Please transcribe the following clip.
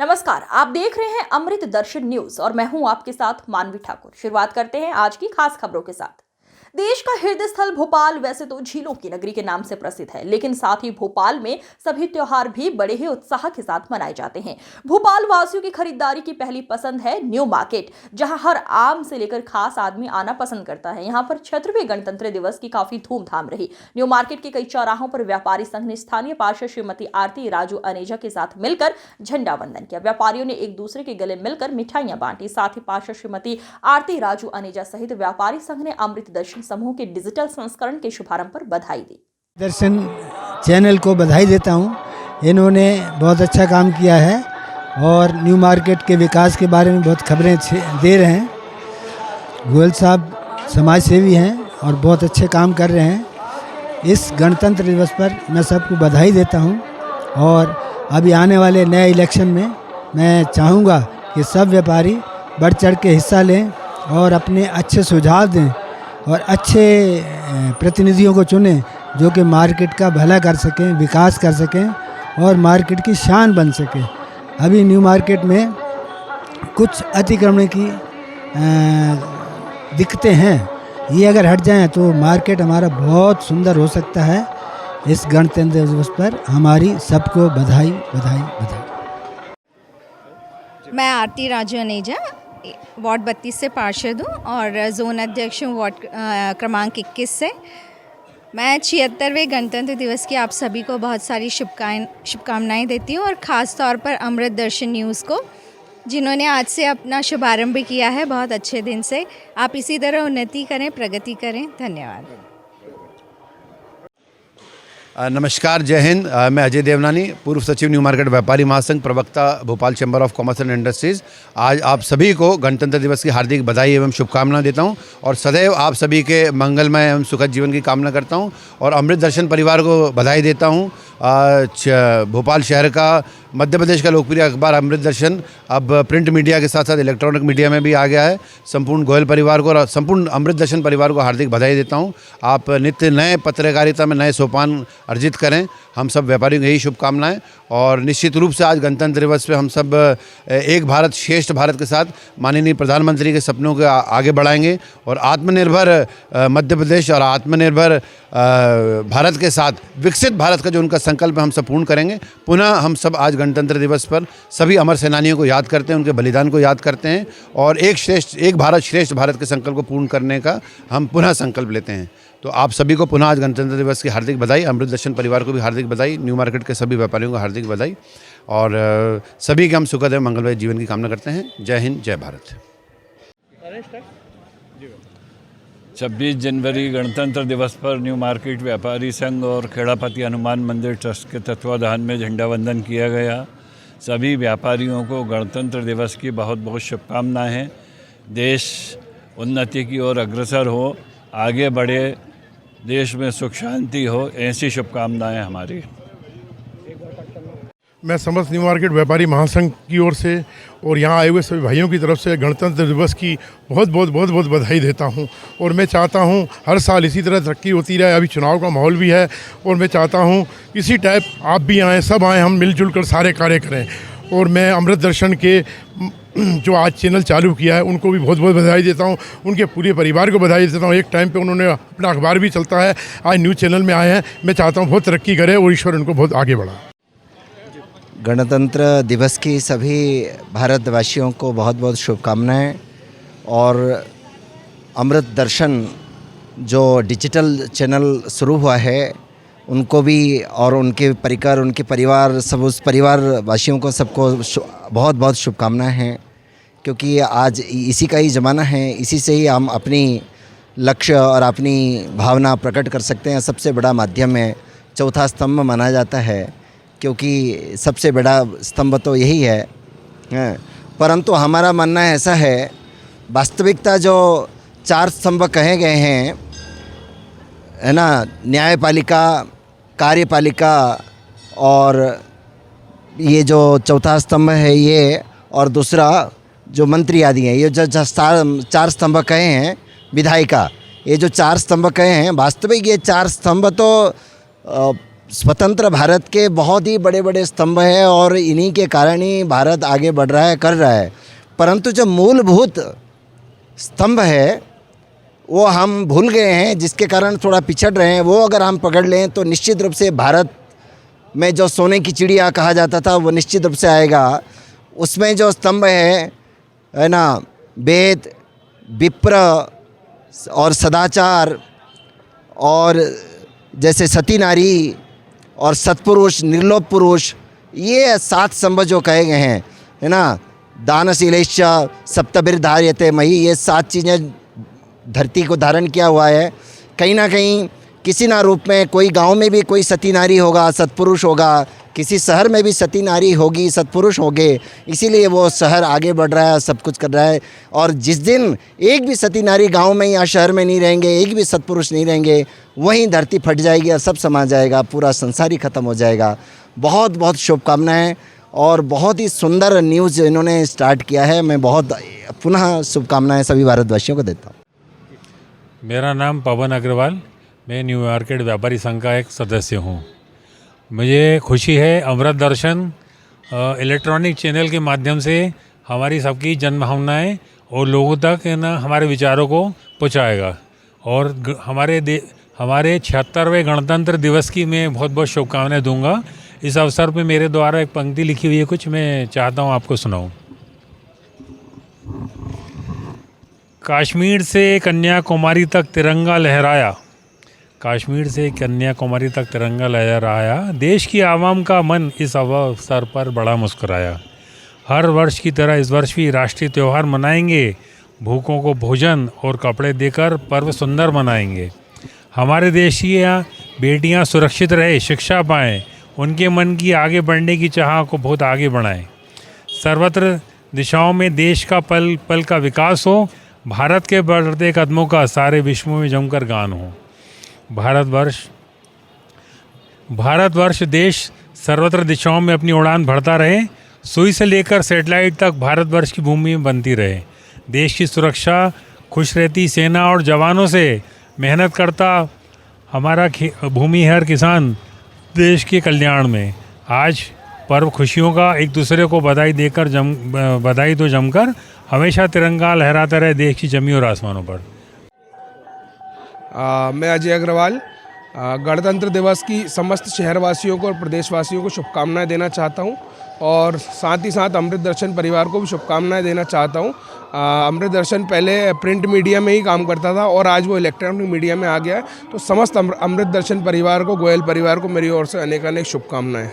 नमस्कार, आप देख रहे हैं अमृत दर्शन न्यूज और मैं हूं आपके साथ मानवी ठाकुर। शुरुआत करते हैं आज की खास खबरों के साथ। देश का हृदय स्थल भोपाल वैसे तो झीलों की नगरी के नाम से प्रसिद्ध है, लेकिन साथ ही भोपाल में सभी त्योहार भी बड़े ही उत्साह के साथ मनाए जाते हैं। भोपाल वासियों की खरीदारी की पहली पसंद है न्यू मार्केट, जहां हर आम से लेकर खास आदमी आना पसंद करता है। यहां पर 76वें गणतंत्र दिवस की काफी धूमधाम रही। न्यू मार्केट के कई चौराहों पर व्यापारी संघ ने स्थानीय पार्षद श्रीमती आरती राजू अनेजा के साथ मिलकर झंडा वंदन किया। व्यापारियों ने एक दूसरे के गले मिलकर मिठाइयां बांटी। साथ ही पार्षद श्रीमती आरती राजू अनेजा सहित व्यापारी संघ ने अमृत दर्शन समूह के डिजिटल संस्करण के शुभारंभ पर बधाई दी। दर्शन चैनल को बधाई देता हूं, इन्होंने बहुत अच्छा काम किया है और न्यू मार्केट के विकास के बारे में बहुत खबरें दे रहे हैं। गोयल साहब समाज सेवी हैं और बहुत अच्छे काम कर रहे हैं। इस गणतंत्र दिवस पर मैं सबको बधाई देता हूं और अभी आने वाले नए इलेक्शन में मैं चाहूँगा कि सब व्यापारी बढ़ चढ़ के हिस्सा लें और अपने अच्छे सुझाव दें और अच्छे प्रतिनिधियों को चुनें जो कि मार्केट का भला कर सकें, विकास कर सकें और मार्केट की शान बन सके। अभी न्यू मार्केट में कुछ अतिक्रमण की दिक्कतें हैं, ये अगर हट जाएं तो मार्केट हमारा बहुत सुंदर हो सकता है। इस गणतंत्र दिवस पर हमारी सबको बधाई बधाई बधाई। मैं आरती राजू अनेजा वार्ड 32 से पार्षद हूँ और जोन अध्यक्ष हूँ वार्ड क्रमांक 21 से। मैं 76वें गणतंत्र दिवस की आप सभी को बहुत सारी शुभकामनाएं देती हूँ और ख़ास तौर पर अमृत दर्शन न्यूज़ को, जिन्होंने आज से अपना शुभारंभ किया है बहुत अच्छे दिन से। आप इसी तरह उन्नति करें, प्रगति करें। धन्यवाद। नमस्कार, जय हिंद। मैं अजय देवनानी, पूर्व सचिव न्यू मार्केट व्यापारी महासंघ, प्रवक्ता Bhopal chamber of commerce and industries. आज आप सभी को गणतंत्र दिवस की हार्दिक बधाई एवं शुभकामनाएं देता हूं और सदैव आप सभी के मंगलमय एवं सुखद जीवन की कामना करता हूं और अमृत दर्शन परिवार को बधाई देता हूं। भोपाल शहर का, मध्य प्रदेश का लोकप्रिय अखबार अमृत दर्शन अब प्रिंट मीडिया के साथ साथ इलेक्ट्रॉनिक मीडिया में भी आ गया है। संपूर्ण गोयल परिवार को और संपूर्ण अमृत दर्शन परिवार को हार्दिक बधाई देता हूं। आप नित्य नए पत्रकारिता में नए सोपान अर्जित करें। हम सब व्यापारियों को यही शुभकामनाएं और निश्चित रूप से आज गणतंत्र दिवस पे हम सब एक भारत श्रेष्ठ भारत के साथ माननीय प्रधानमंत्री के सपनों को आगे बढ़ाएंगे और आत्मनिर्भर मध्य प्रदेश और आत्मनिर्भर भारत के साथ विकसित भारत का जो उनका संकल्प है हम सब पूर्ण करेंगे। पुनः हम सब आज गणतंत्र दिवस पर सभी अमर सेनानियों को याद करते हैं, उनके बलिदान को याद करते हैं और एक भारत श्रेष्ठ भारत के संकल्प को पूर्ण करने का हम पुनः संकल्प लेते हैं। तो आप सभी को पुनः आज गणतंत्र दिवस की हार्दिक बधाई। अमृत दर्शन परिवार को भी हार्दिक बधाई। न्यू मार्केट के सभी व्यापारियों को हार्दिक बधाई और सभी के हम सुखद एवं मंगलमय जीवन की कामना करते हैं। जय हिंद, जय भारत। 26 जनवरी गणतंत्र दिवस पर न्यू मार्केट व्यापारी संघ और खेड़ापति हनुमान मंदिर ट्रस्ट के तत्वाधान में झंडा वंदन किया गया। सभी व्यापारियों को गणतंत्र दिवस की बहुत बहुत शुभकामनाएं हैं। देश उन्नति की ओर अग्रसर हो, आगे बढ़े, देश में सुख शांति हो, ऐसी शुभकामनाएं हमारी। मैं समस्त न्यू मार्केट व्यापारी महासंघ की ओर से और यहाँ आए हुए सभी भाइयों की तरफ से गणतंत्र दिवस की बहुत बहुत बधाई देता हूँ और मैं चाहता हूँ हर साल इसी तरह तरक्की होती रहे। अभी चुनाव का माहौल भी है और मैं चाहता हूँ इसी टाइप आप भी आएँ, सब आएँ, हम मिलजुल कर सारे कार्य करें। और मैं अमृत दर्शन के जो आज चैनल चालू किया है उनको भी बहुत बधाई देता हूँ, उनके पूरे परिवार को बधाई देता हूँ। एक टाइम पे उन्होंने अपना अखबार भी चलता है, आज न्यूज़ चैनल में आए हैं। मैं चाहता हूँ बहुत तरक्की करे और ईश्वर उनको बहुत आगे बढ़ा। गणतंत्र दिवस की सभी भारतवासियों को बहुत बहुत शुभकामनाएं और अमृत दर्शन जो डिजिटल चैनल शुरू हुआ है उनको भी और उनके परिवार सब उस परिवार वासियों को सबको बहुत बहुत शुभकामनाएं हैं, क्योंकि आज इसी का ही ज़माना है। इसी से ही हम अपनी लक्ष्य और अपनी भावना प्रकट कर सकते हैं। सबसे बड़ा माध्यम है, चौथा स्तंभ माना जाता है, क्योंकि सबसे बड़ा स्तंभ तो यही है। परंतु हमारा मानना ऐसा है, वास्तविकता जो 4 स्तंभ कहे गए हैं है ना, न्यायपालिका, कार्यपालिका और ये जो चौथा स्तंभ है ये, और दूसरा जो मंत्री आदि हैं, ये जो 4 स्तंभ कहे हैं, विधायिका, ये जो 4 स्तंभ कहे हैं, वास्तविक ये 4 स्तंभ तो स्वतंत्र भारत के बहुत ही बड़े बड़े स्तंभ है और इन्हीं के कारण ही भारत आगे बढ़ रहा है, कर रहा है। परंतु जो मूलभूत स्तंभ है वो हम भूल गए हैं, जिसके कारण थोड़ा पिछड़ रहे हैं। वो अगर हम पकड़ लें तो निश्चित रूप से भारत में जो सोने की चिड़िया कहा जाता था वो निश्चित रूप से आएगा। उसमें जो स्तंभ है ना, वेद, विप्र और सदाचार और जैसे सती नारी और सत्पुरुष, निर्लोभ पुरुष, ये 7 स्तंभ जो कहे गए हैं, है ना, दानशीलश्च सप्तभिर्धार्यते मही, ये 7 चीज़ें धरती को धारण किया हुआ है। कहीं ना कहीं किसी ना रूप में कोई गांव में भी कोई सती नारी होगा, सत्पुरुष होगा, किसी शहर में भी सती नारी होगी, सत्पुरुष होंगे, इसीलिए वो शहर आगे बढ़ रहा है, सब कुछ कर रहा है। और जिस दिन एक भी सती नारी गांव में या शहर में नहीं रहेंगे, एक भी सत्पुरुष नहीं रहेंगे, वहीं धरती फट जाएगी और सब समा जाएगा, पूरा संसार ही खत्म हो जाएगा। बहुत बहुत शुभकामनाएं और बहुत ही सुंदर न्यूज़ इन्होंने स्टार्ट किया है। मैं बहुत पुनः शुभकामनाएं सभी भारतवासियों को देता हूँ। मेरा नाम पवन अग्रवाल, मैं न्यू मार्केट व्यापारी संघ का एक सदस्य हूँ। मुझे खुशी है अमृत दर्शन इलेक्ट्रॉनिक चैनल के माध्यम से हमारी सबकी जनभावनाएं और लोगों तक ना हमारे विचारों को पहुँचाएगा। और हमारे 76वें गणतंत्र दिवस की मैं बहुत बहुत शुभकामनाएं दूंगा। इस अवसर पे मेरे द्वारा एक पंक्ति लिखी हुई है, कुछ मैं चाहता हूँ आपको सुनाऊँ। कश्मीर से कन्याकुमारी तक तिरंगा लहराया, कश्मीर से कन्याकुमारी तक तिरंगा लहराया, देश की आवाम का मन इस अवसर पर बड़ा मुस्कुराया। हर वर्ष की तरह इस वर्ष भी राष्ट्रीय त्यौहार मनाएंगे, भूखों को भोजन और कपड़े देकर पर्व सुंदर मनाएंगे। हमारे देश की बेटियां सुरक्षित रहे, शिक्षा पाएँ, उनके मन की आगे बढ़ने की चाह को बहुत आगे बढ़ाएं। सर्वत्र दिशाओं में देश का पल पल का विकास हो, भारत के बढ़ते कदमों का सारे विश्व में जमकर गान हो। भारतवर्ष देश सर्वत्र दिशाओं में अपनी उड़ान भरता रहे, सुई से लेकर सैटेलाइट तक भारतवर्ष की भूमि में बनती रहे। देश की सुरक्षा, खुश रहती सेना और जवानों से मेहनत करता हमारा भूमिहर किसान देश के कल्याण में। आज पर्व खुशियों का, एक दूसरे को बधाई देकर बधाई तो जमकर हमेशा तिरंगा लहराता रहे देश की जमी और आसमानों पर। मैं अजय अग्रवाल गणतंत्र दिवस की समस्त शहरवासियों को और प्रदेशवासियों को शुभकामनाएं देना चाहता हूं और साथ ही साथ अमृत दर्शन परिवार को भी शुभकामनाएं देना चाहता हूं। अमृत दर्शन पहले प्रिंट मीडिया में ही काम करता था और आज वो इलेक्ट्रॉनिक मीडिया में आ गया है। तो समस्त अमृत दर्शन परिवार को, गोयल परिवार को मेरी ओर से अनेक शुभकामनाएं।